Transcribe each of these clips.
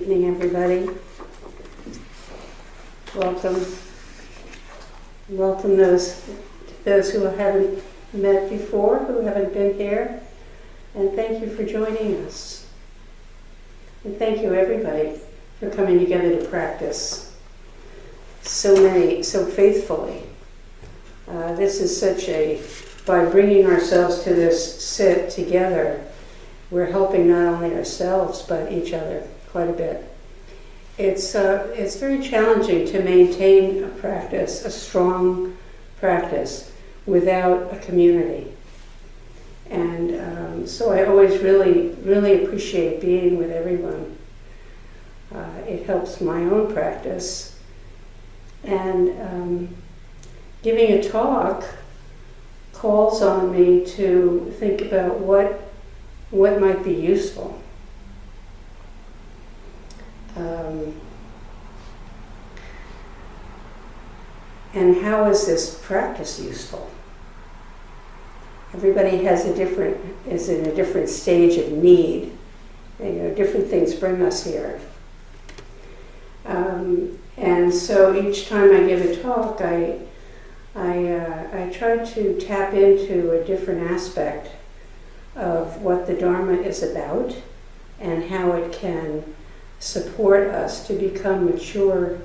evening, everybody. Welcome. Welcome those who haven't met before, who haven't been here. And thank you for joining us. And thank you, everybody, for coming together to practice so faithfully. This is by bringing ourselves to this sit together, we're helping not only ourselves, but each other quite a bit. It's very challenging to maintain a practice, a strong practice, without a community. And so I always really appreciate being with everyone. It helps my own practice. And giving a talk calls on me to think about what might be useful. And how is this practice useful? Everybody is in a different stage of need. Different things bring us here. And so each time I give a talk, I try to tap into a different aspect of what the Dharma is about and how it can support us to become mature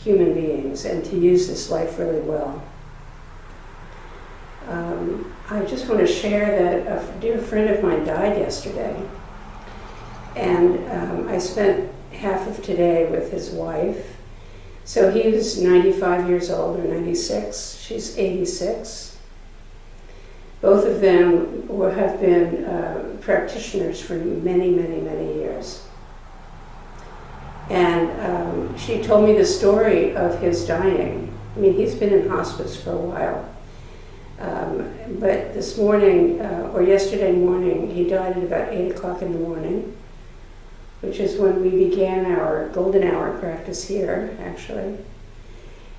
human beings and to use this life really well. I just want to share that a dear friend of mine died yesterday, and I spent half of today with his wife. So he was 95 years old, or 96. She's 86. Both of them have been practitioners for many, many, many years. And she told me the story of his dying. I mean, he's been in hospice for a while. But this morning, or yesterday morning, he died at about 8 o'clock in the morning, which is when we began our golden hour practice here, actually.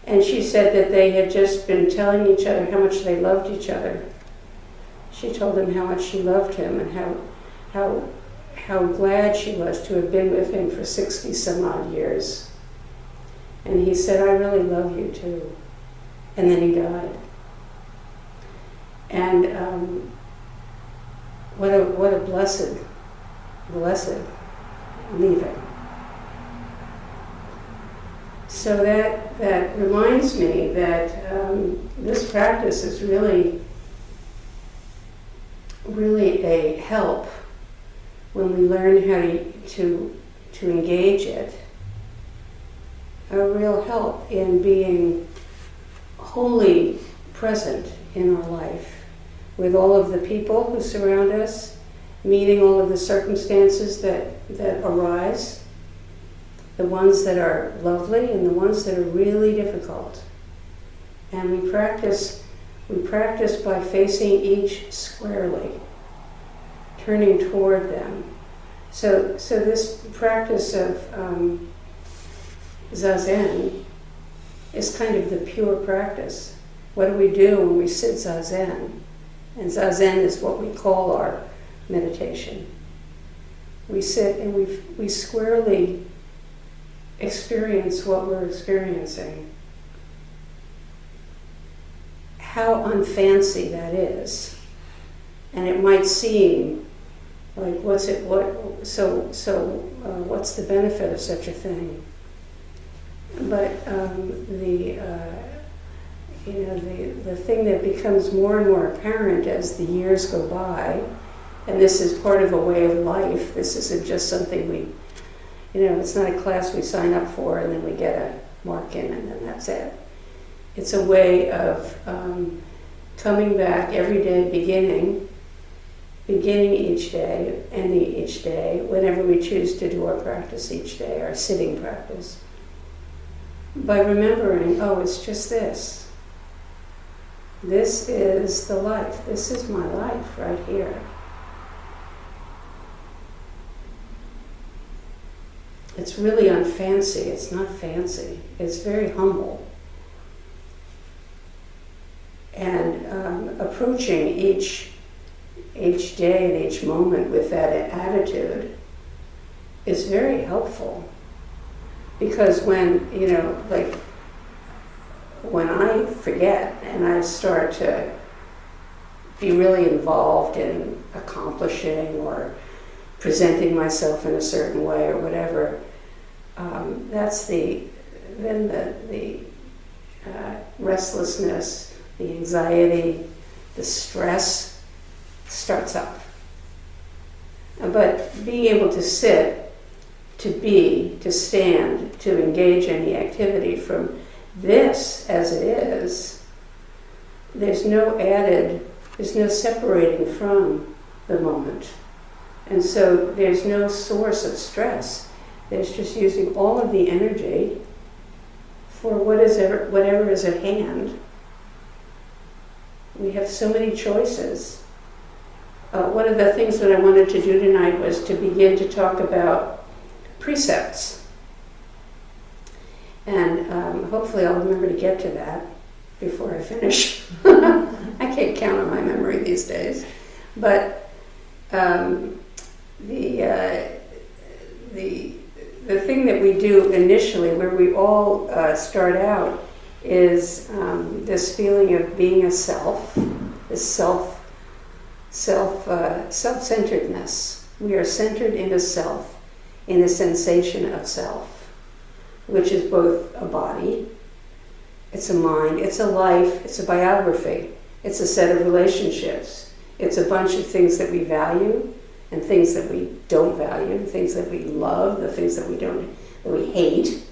And she said that they had just been telling each other how much they loved each other. She told him how much she loved him and how glad she was to have been with him for 60 some odd years. And he said, "I really love you too." And then he died. And what a blessed leaving. So that reminds me that this practice is really a help when we learn how to engage it. A real help in being wholly present in our life with all of the people who surround us, meeting all of the circumstances that arise, the ones that are lovely and the ones that are really difficult. And we practice by facing each squarely, turning toward them. So this practice of Zazen is kind of the pure practice. What do we do when we sit Zazen? And Zazen is what we call our meditation. We sit and we squarely experience what we're experiencing. How unfancy that is. And it might seem like, what's the benefit of such a thing? But the thing that becomes more and more apparent as the years go by, and this is part of a way of life. This isn't just something it's not a class we sign up for and then we get a mark in and then that's it. It's a way of coming back every day, beginning each day, ending each day, whenever we choose to do our practice each day, our sitting practice, by remembering, it's just this. This is the life. This is my life right here. It's really unfancy. It's not fancy. It's very humble. And approaching each day and each moment with that attitude is very helpful. Because when, like when I forget and I start to be really involved in accomplishing or presenting myself in a certain way or whatever, that's the restlessness, the anxiety, the stress starts up. But being able to sit, to be, to stand, to engage any activity from this as it is, there's no separating from the moment. And so there's no source of stress. There's just using all of the energy for whatever is at hand. We have so many choices. One of the things that I wanted to do tonight was to begin to talk about precepts. And hopefully I'll remember to get to that before I finish. I can't count on my memory these days. But the thing that we do initially, where we all start out, is this feeling of being a self, this self-centeredness. We are centered in a self, in a sensation of self, which is both a body, it's a mind, it's a life, it's a biography, it's a set of relationships, it's a bunch of things that we value and things that we don't value, things that we love, the things that we hate,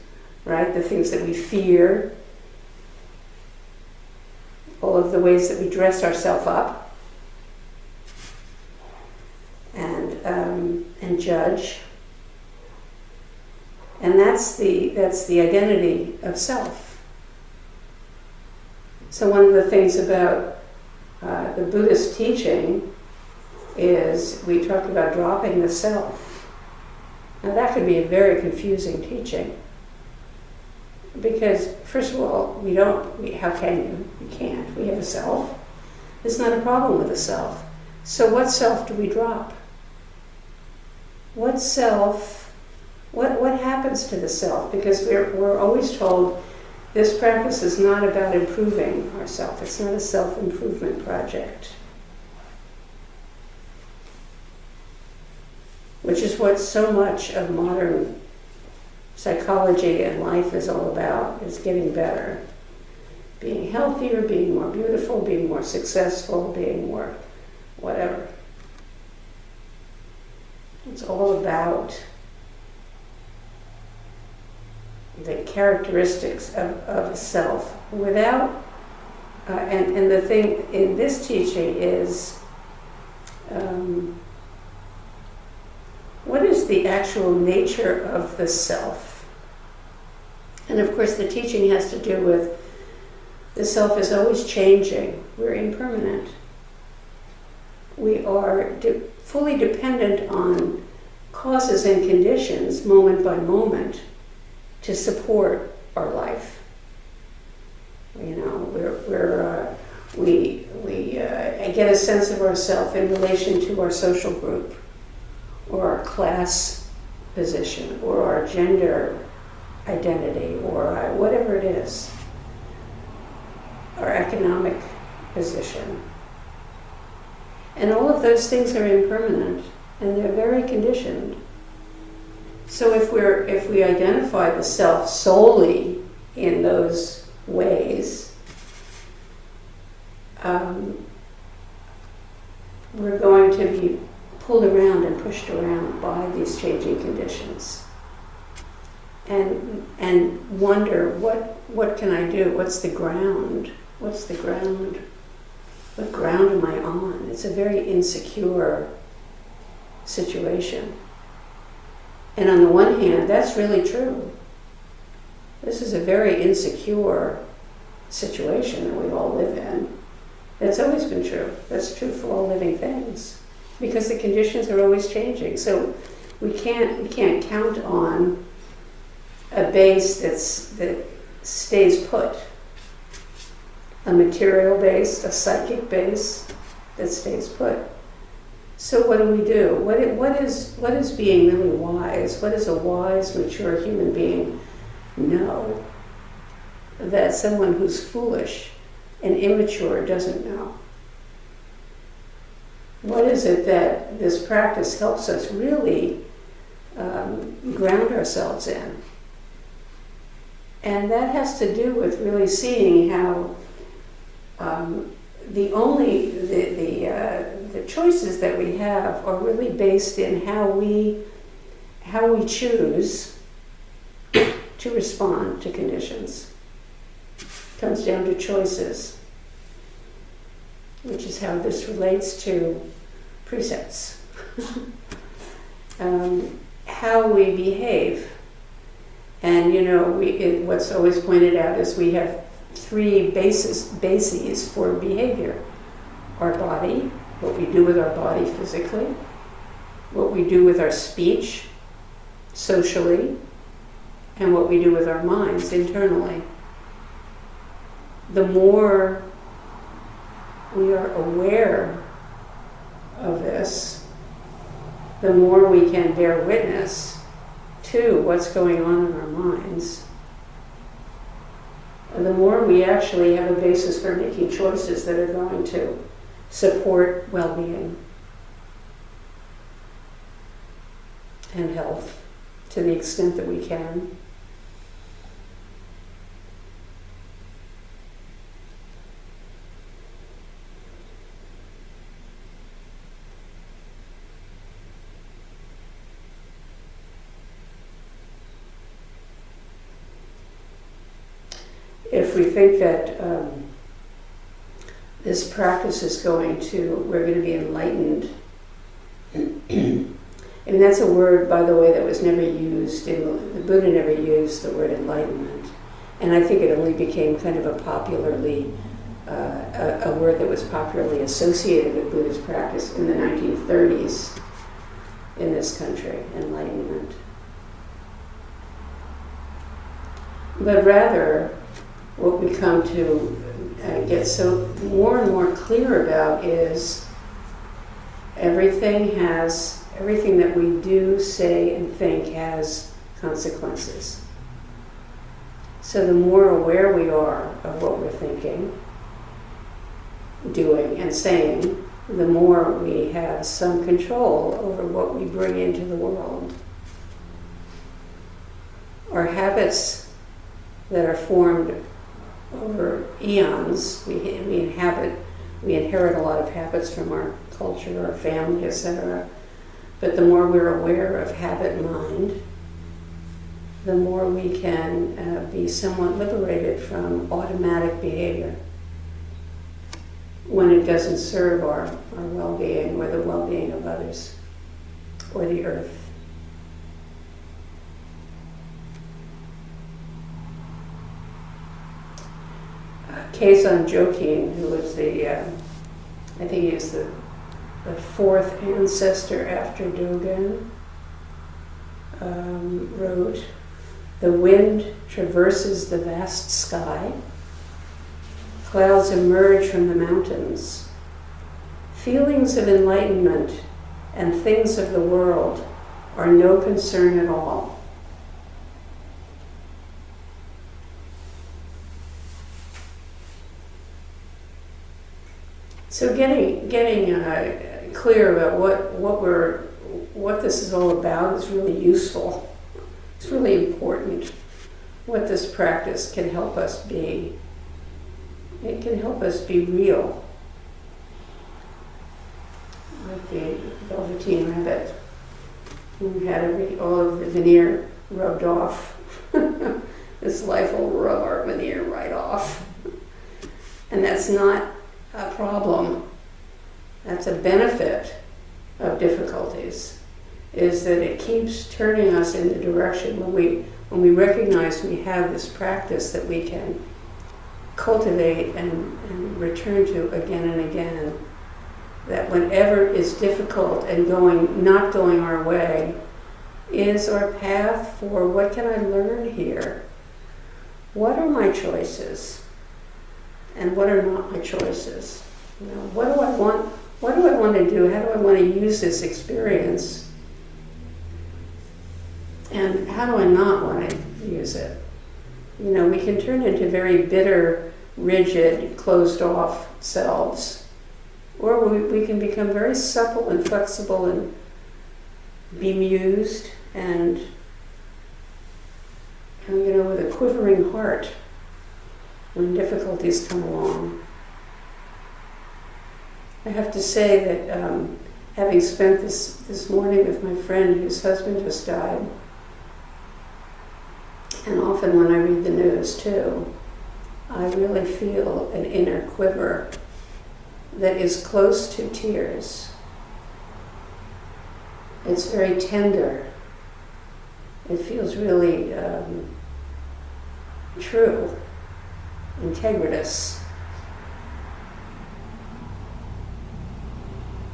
right? The things that we fear, all of the ways that we dress ourselves up and judge. And that's the identity of self. So one of the things about the Buddhist teaching is we talk about dropping the self. Now that could be a very confusing teaching. Because first of all, how can you? You can't. We have a self. There's not a problem with a self. So what self do we drop? What self, what happens to the self? Because we're always told this practice is not about improving ourselves. It's not a self-improvement project. Which is what so much of modern psychology and life is all about, is getting better. Being healthier, being more beautiful, being more successful, being more whatever. It's all about the characteristics of a self without, and the thing in this teaching is, what is the actual nature of the self? And of course the teaching has to do with the self is always changing. We're impermanent. We are fully dependent on causes and conditions, moment by moment, to support our life. You know, we get a sense of ourselves in relation to our social group, or our class position, or our gender identity, or whatever it is, our economic position. And all of those things are impermanent, and they're very conditioned. So if we identify the self solely in those ways, we're going to be pulled around and pushed around by these changing conditions, and wonder what can I do? What's the ground? What's the ground? What ground am I on? It's a very insecure situation. And on the one hand, that's really true. This is a very insecure situation that we all live in. That's always been true. That's true for all living things, because the conditions are always changing. So we can't count on a base that stays put. A material base, a psychic base that stays put. So what do? What is being really wise? What does a wise, mature human being know that someone who's foolish and immature doesn't know? What is it that this practice helps us really ground ourselves in? And that has to do with really seeing how the choices that we have are really based in how we choose to respond to conditions. It comes down to choices, which is how this relates to precepts. How we behave. And what's always pointed out is we have three bases for behavior. Our body, what we do with our body physically, what we do with our speech socially, and what we do with our minds internally. The more we are aware of this, the more we can bear witness to what's going on in our minds, and the more we actually have a basis for making choices that are going to support well-being and health to the extent that we can. If we think that this practice is we're going to be enlightened. I mean, that's a word, by the way, that was never used, the Buddha never used the word enlightenment. And I think it only became kind of a word that was popularly associated with Buddhist practice in the 1930s in this country, enlightenment. But rather, what we come to get so more and more clear about is everything that we do, say, and think has consequences. So the more aware we are of what we're thinking, doing, and saying, the more we have some control over what we bring into the world. Our habits that are formed over eons, we inherit a lot of habits from our culture, our family, etc. But the more we're aware of habit mind, the more we can be somewhat liberated from automatic behavior when it doesn't serve our well-being or the well-being of others or the earth. Keizan Jokin, who was I think he is the fourth ancestor after Dogen, wrote, "The wind traverses the vast sky. Clouds emerge from the mountains. Feelings of enlightenment and things of the world are no concern at all." So getting clear about what this is all about is really useful. It's really important. What this practice can help us be. It can help us be real. Like the Velveteen Rabbit, who had all of the veneer rubbed off. This life will rub our veneer right off. And that's not a problem. That's a benefit of difficulties, is that it keeps turning us in the direction when we recognize we have this practice that we can cultivate and return to again and again, that whenever is difficult and not going our way is our path for what can I learn here? What are my choices? And what are not my choices? What do I want what do I want to do? How do I want to use this experience? And how do I not want to use it? You know, we can turn into very bitter, rigid, closed-off selves. Or we can become very supple and flexible and bemused and, you know, with a quivering heart when difficulties come along. I have to say that having spent this morning with my friend whose husband just died, and often when I read the news too, I really feel an inner quiver that is close to tears. It's very tender. It feels really true, integritous.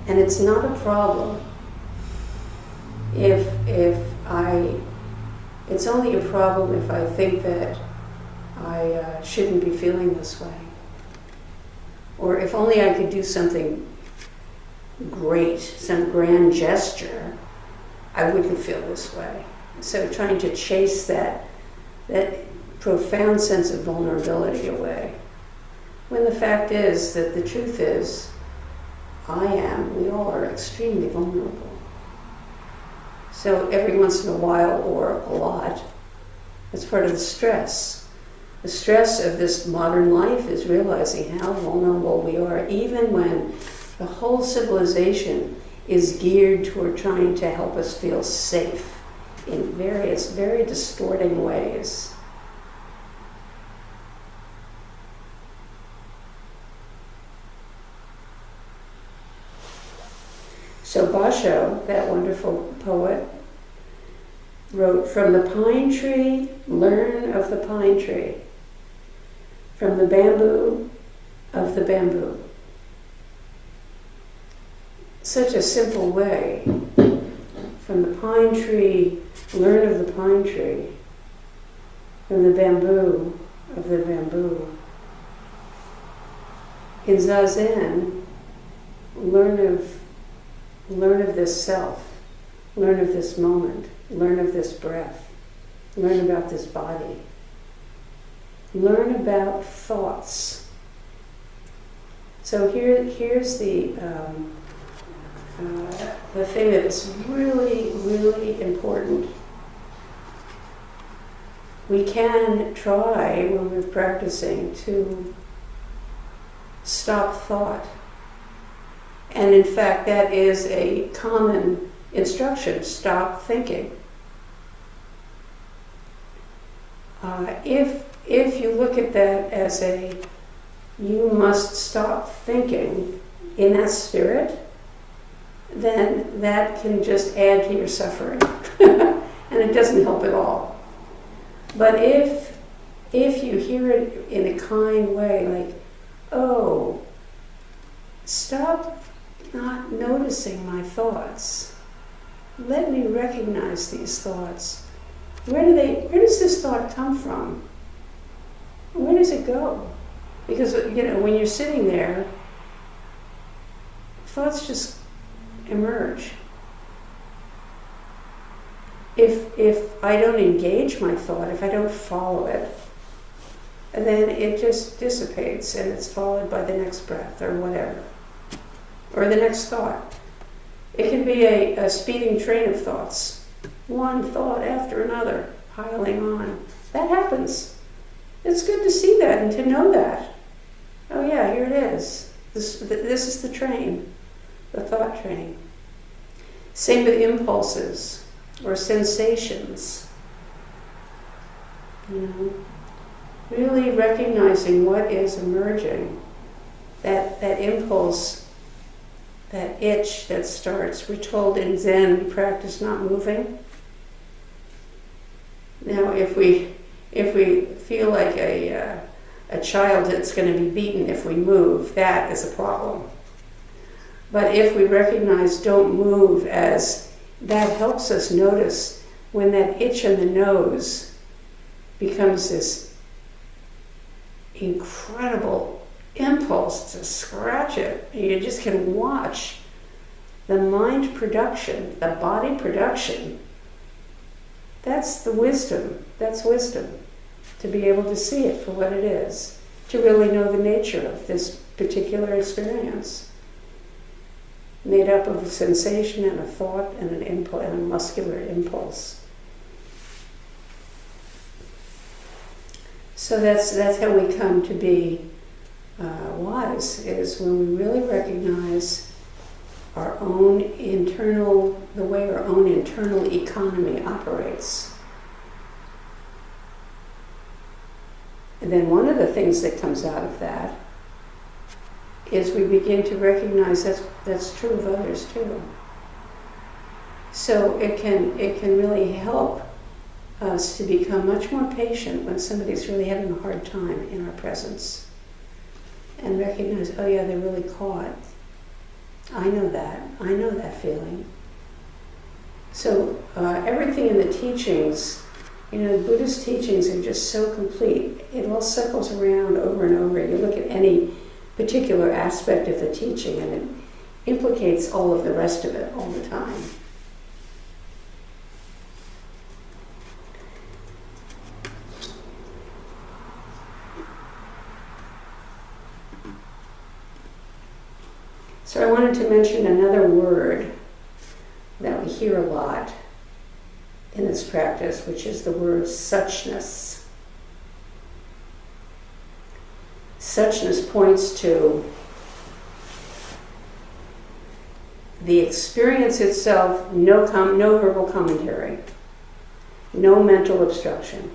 And it's not a problem it's only a problem if I think that I shouldn't be feeling this way. Or if only I could do something great, some grand gesture, I wouldn't feel this way. So trying to chase that profound sense of vulnerability away. When the fact is that the truth is, we all are extremely vulnerable. So every once in a while, or a lot, that's part of the stress. The stress of this modern life is realizing how vulnerable we are, even when the whole civilization is geared toward trying to help us feel safe in various, very distorting ways. So Basho, that wonderful poet, wrote, "From the pine tree, learn of the pine tree. From the bamboo, of the bamboo." Such a simple way. From the pine tree, learn of the pine tree. From the bamboo, of the bamboo. In Zazen, learn of this self, learn of this moment, learn of this breath, learn about this body, learn about thoughts. So here's the thing that is really, really important. We can try, when we're practicing, to stop thought. And in fact, that is a common instruction: stop thinking. If you look at that as you must stop thinking in that spirit, then that can just add to your suffering. And it doesn't help at all. But if you hear it in a kind way, like, oh, stop not noticing my thoughts. Let me recognize these thoughts. Where does this thought come from? Where does it go? Because, you know, when you're sitting there, thoughts just emerge. If I don't engage my thought, if I don't follow it, then it just dissipates and it's followed by the next breath or whatever. Or the next thought. It can be a speeding train of thoughts. One thought after another, piling on. That happens. It's good to see that and to know that. Oh yeah, here it is. This is the train, the thought train. Same with impulses or sensations. You know, really recognizing what is emerging. That impulse, that itch that starts. We're told in Zen, we practice not moving. Now, if we feel like a child that's going to be beaten if we move, that is a problem. But if we recognize don't move as that helps us notice when that itch in the nose becomes this incredible impulse to scratch it. You just can watch the mind production, the body production. That's the wisdom. That's wisdom. To be able to see it for what it is. To really know the nature of this particular experience. Made up of a sensation and a thought and an impulse and a muscular impulse. So that's how we come to be wise, is when we really recognize our own internal, the way our own internal economy operates. And then one of the things that comes out of that is we begin to recognize that's true of others too. So it can really help us to become much more patient when somebody's really having a hard time in our presence. And recognize, oh yeah, they're really caught. I know that feeling. So everything in the teachings, the Buddhist teachings are just so complete. It all circles around over and over. You look at any particular aspect of the teaching and it implicates all of the rest of it all the time. So I wanted to mention another word that we hear a lot in this practice, which is the word suchness. Suchness points to the experience itself, no verbal commentary, no mental obstruction.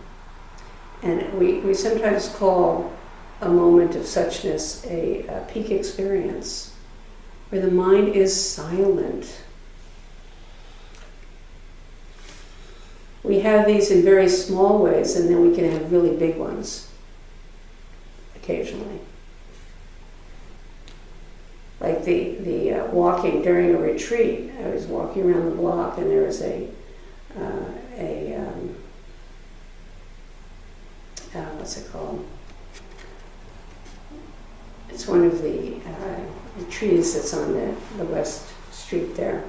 And we sometimes call a moment of suchness a peak experience, where the mind is silent. We have these in very small ways, and then we can have really big ones occasionally. Like the walking during a retreat. I was walking around the block, and there was what's it called? It's one of the trees that's on the West Street there.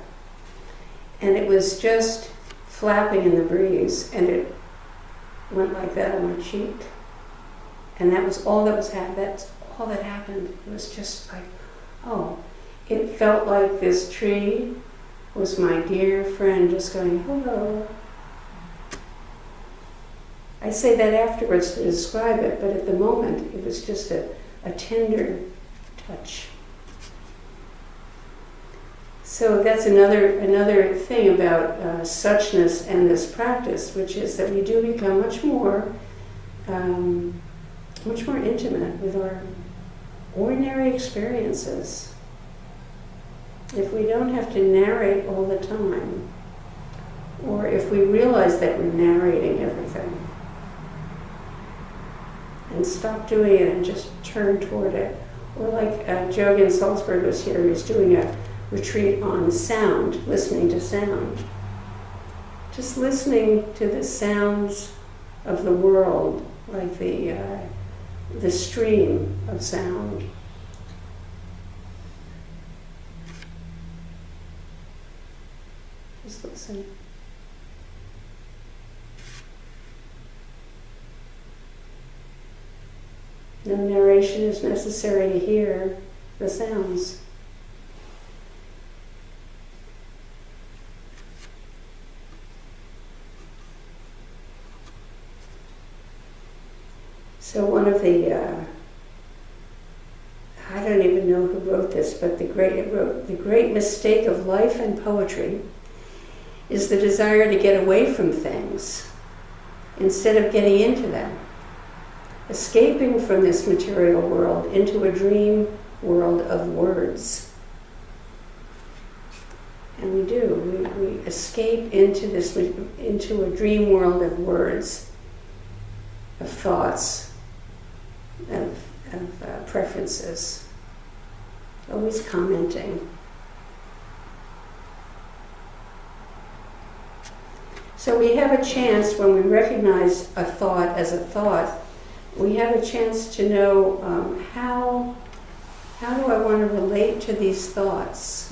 And it was just flapping in the breeze, and it went like that on my cheek. And that was all that was that's all that happened. It was just like, oh, it felt like this tree was my dear friend just going, hello. I say that afterwards to describe it, but at the moment it was just a tender touch. So that's another thing about suchness and this practice, which is that we do become much more intimate with our ordinary experiences. If we don't have to narrate all the time, or if we realize that we're narrating everything, and stop doing it and just turn toward it. Or like Jogan Salzberg was here, he was doing a retreat on sound, listening to sound. Just listening to the sounds of the world, like the stream of sound. Just listen. No narration is necessary to hear the sounds. So one of the, I don't even know who wrote this, but the great mistake of life and poetry is the desire to get away from things instead of getting into them. Escaping from this material world into a dream world of words. And we do. We escape into a dream world of words, of thoughts, of preferences, always commenting. So we have a chance when we recognize a thought as a thought we have a chance to know how do I want to relate to these thoughts?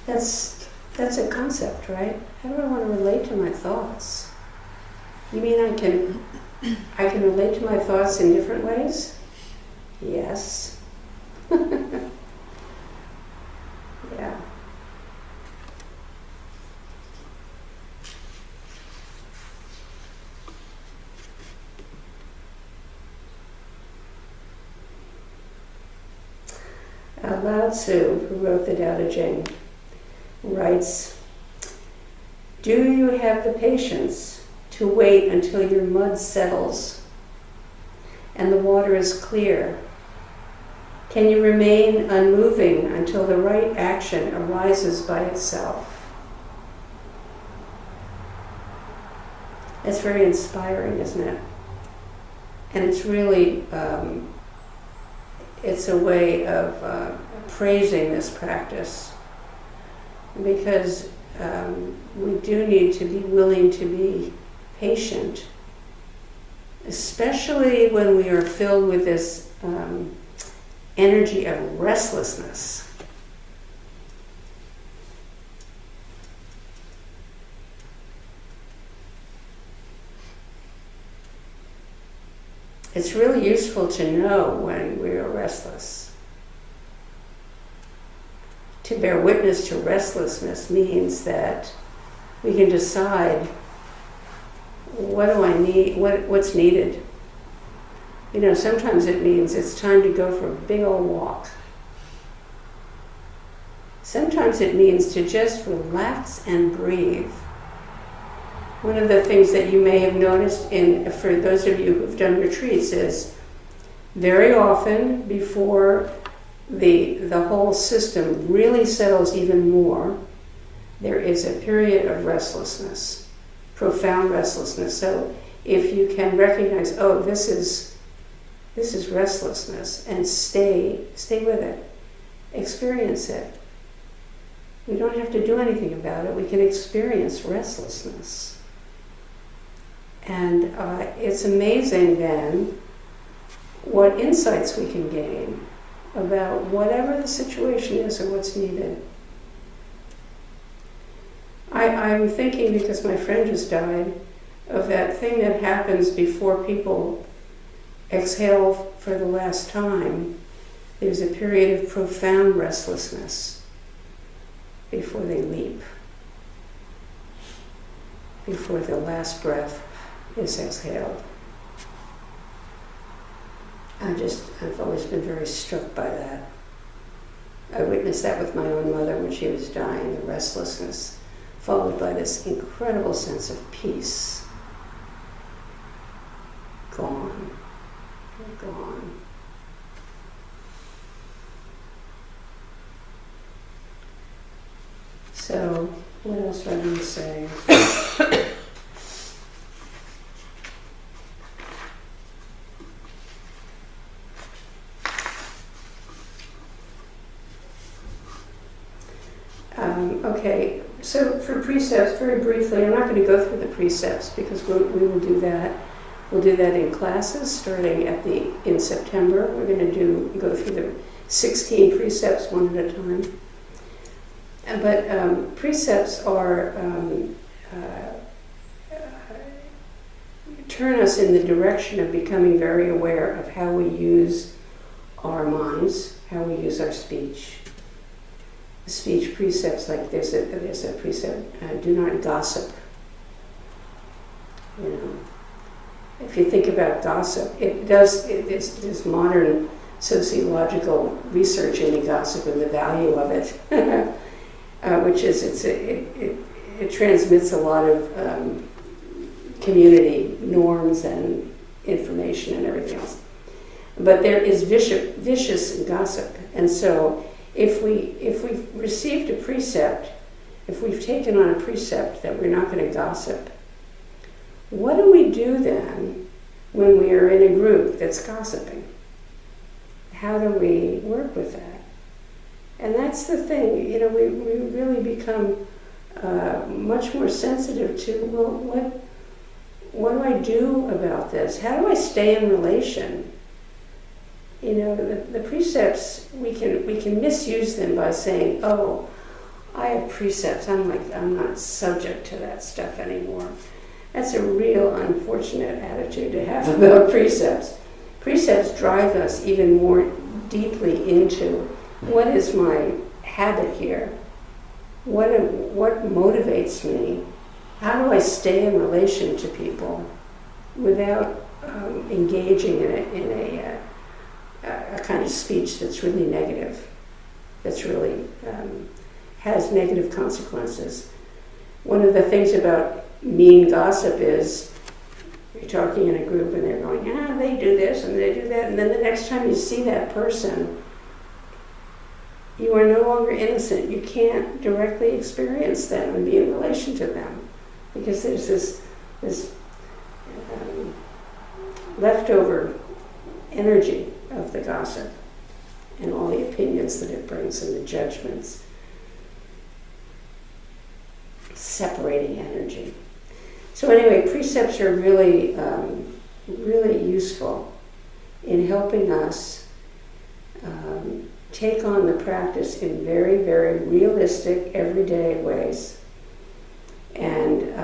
That's a concept, right? How do I want to relate to my thoughts? You mean I can relate to my thoughts in different ways? Yes. Yeah. Lao Tzu, who wrote the Tao Te Ching, writes, "Do you have the patience to wait until your mud settles and the water is clear? Can you remain unmoving until the right action arises by itself?" That's very inspiring, isn't it? And it's really, it's a way of praising this practice, because we do need to be willing to be patient, especially when we are filled with this energy of restlessness. It's really useful to know when we are restless. To bear witness to restlessness means that we can decide, what do I need, what's needed. You know, sometimes it means it's time to go for a big old walk. Sometimes it means to just relax and breathe. One of the things that you may have noticed for those of you who've done retreats is very often before the whole system really settles even more, there is a period of restlessness, profound restlessness. So if you can recognize, oh, this is restlessness, and stay with it, experience it. We don't have to do anything about it. We can experience restlessness. And it's amazing then what insights we can gain about whatever the situation is or what's needed. I'm thinking, because my friend just died, of that thing that happens before people exhale for the last time. There's a period of profound restlessness before they leap, before the last breath is exhaled. I've always been very struck by that. I witnessed that with my own mother when she was dying, the restlessness, followed by this incredible sense of peace. Gone. Gone. So, what else do I want to say? Okay, so for precepts, very briefly, I'm not going to go through the precepts because we will do that. We'll do that in classes starting in September. We're going to go through the 16 precepts one at a time. But precepts are turn us in the direction of becoming very aware of how we use our minds, how we use our speech. Speech precepts, like there's a precept, do not gossip. You know, if you think about gossip, there's modern sociological research into gossip and the value of it, which is it transmits a lot of community norms and information and everything else. But there is vicious gossip, and so if we've received a precept, if we've taken on a precept that we're not going to gossip, what do we do then when we are in a group that's gossiping? How do we work with that? And that's the thing, you know, we really become much more sensitive to, well, what do I do about this? How do I stay in relation? You know, the precepts, we can misuse them by saying, oh, I have precepts, I'm not subject to that stuff anymore. That's a real unfortunate attitude to have about precepts. Precepts drive us even more deeply into what is my habit here? What motivates me? How do I stay in relation to people without engaging in a kind of speech that's really negative, that's really has negative consequences? One of the things about mean gossip is you're talking in a group and they're going, they do this and they do that, and then the next time you see that person, you are no longer innocent. You can't directly experience them and be in relation to them because there's this leftover energy of the gossip and all the opinions that it brings and the judgments. Separating energy. So anyway, precepts are really, really useful in helping us take on the practice in very, very realistic, everyday ways, and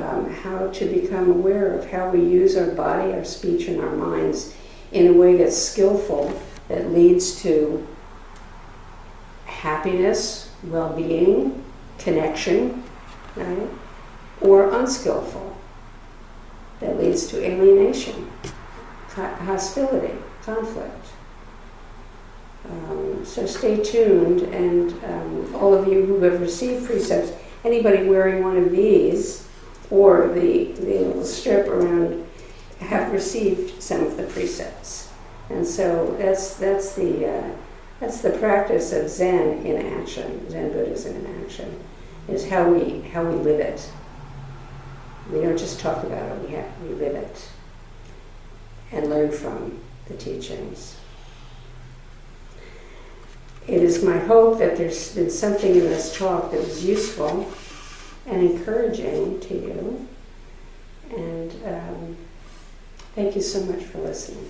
how to become aware of how we use our body, our speech, and our minds in a way that's skillful, that leads to happiness, well-being, connection, right? Or unskillful, that leads to alienation, hostility, conflict. So stay tuned, and all of you who have received precepts, anybody wearing one of these or the little strip around, have received some of the precepts. And so that's the practice of Zen in action, Zen Buddhism in action, is how we live it. We don't just talk about it, we live it and learn from the teachings. It is my hope that there's been something in this talk that was useful and encouraging to you. And thank you so much for listening.